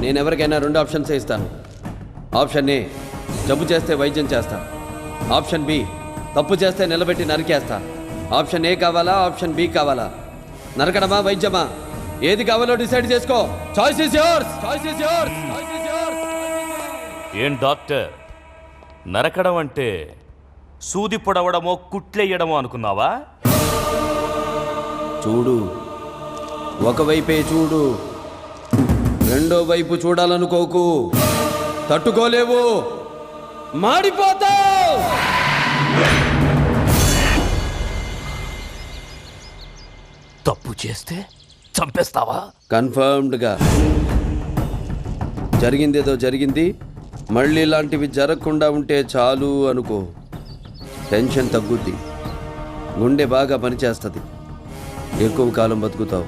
నేను ఎవరికైనా 2 ఆప్షన్స్ ఇస్తాను. ఆప్షన్ ఏ, జబ్బు చేస్తే వైద్యం చేస్తా. ఆప్షన్ బి, తప్పు చేస్తే నిలబెట్టి నరికేస్తా. ఆప్షన్ ఏ కావాలా, ఆప్షన్ బి కావాలా? నరకడమా, వైద్యమా? ఏది కావాలో డిసైడ్ చేసుకో. Choice is yours. ఏం డాక్టర్, నరకడం అంటే సూది పొడవడమో కుట్లెయ్యడమో అనుకున్నావా? చూడు, ఒకవైపే చూడు, రెండో వైపు చూడాలనుకోకు. తట్టుకోలేవు, మాడిపోతావు. తప్పు చేస్తే చంపేస్తావా? కన్ఫర్మ్డ్గా. జరిగిందేదో జరిగింది, మళ్ళీ ఇలాంటివి జరగకుండా ఉంటే చాలు అనుకో. టెన్షన్ తగ్గుద్ది, గుండె బాగా పనిచేస్తుంది, ఎక్కువ కాలం బతుకుతావు.